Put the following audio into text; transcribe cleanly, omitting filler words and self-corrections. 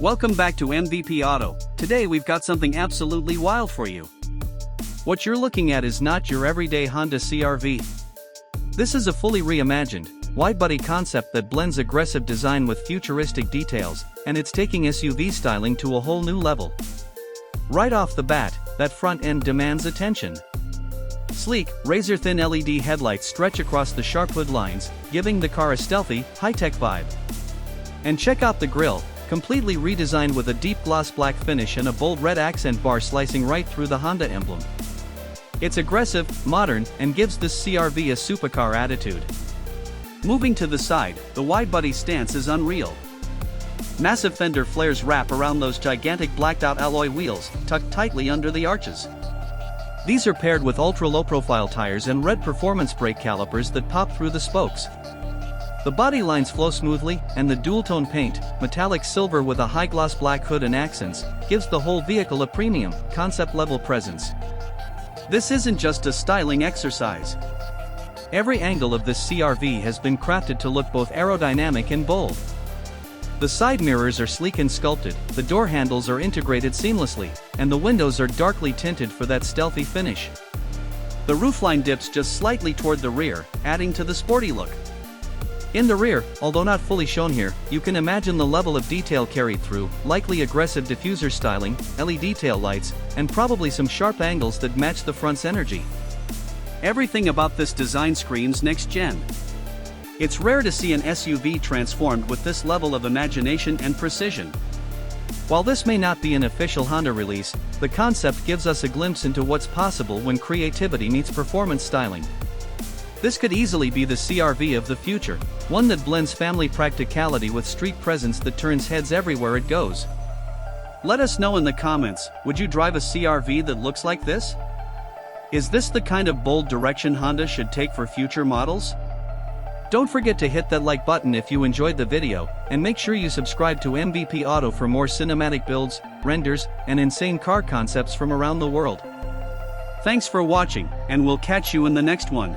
Welcome back to MVP Auto. Today we've got something absolutely wild for you. What you're looking at is not your everyday Honda CR-V. This is a fully reimagined, widebody concept that blends aggressive design with futuristic details, and it's taking SUV styling to a whole new level. Right off the bat, that front end demands attention. Sleek, razor-thin LED headlights stretch across the sharp hood lines, giving the car a stealthy, high-tech vibe. And check out the grille, completely redesigned with a deep gloss black finish and a bold red accent bar slicing right through the Honda emblem. It's aggressive, modern, and gives this CR-V a supercar attitude. Moving to the side, the widebody stance is unreal. Massive fender flares wrap around those gigantic blacked-out alloy wheels, tucked tightly under the arches. These are paired with ultra-low-profile tires and red performance brake calipers that pop through the spokes. The body lines flow smoothly, and the dual-tone paint, metallic silver with a high-gloss black hood and accents, gives the whole vehicle a premium, concept-level presence. This isn't just a styling exercise. Every angle of this CR-V has been crafted to look both aerodynamic and bold. The side mirrors are sleek and sculpted, the door handles are integrated seamlessly, and the windows are darkly tinted for that stealthy finish. The roofline dips just slightly toward the rear, adding to the sporty look. In the rear, although not fully shown here, you can imagine the level of detail carried through, likely aggressive diffuser styling, LED tail lights, and probably some sharp angles that match the front's energy. Everything about this design screams next-gen. It's rare to see an SUV transformed with this level of imagination and precision. While this may not be an official Honda release, the concept gives us a glimpse into what's possible when creativity meets performance styling. This could easily be the CR-V of the future, one that blends family practicality with street presence that turns heads everywhere it goes. Let us know in the comments, would you drive a CR-V that looks like this? Is this the kind of bold direction Honda should take for future models? Don't forget to hit that like button if you enjoyed the video, and make sure you subscribe to MVP Auto for more cinematic builds, renders, and insane car concepts from around the world. Thanks for watching, and we'll catch you in the next one.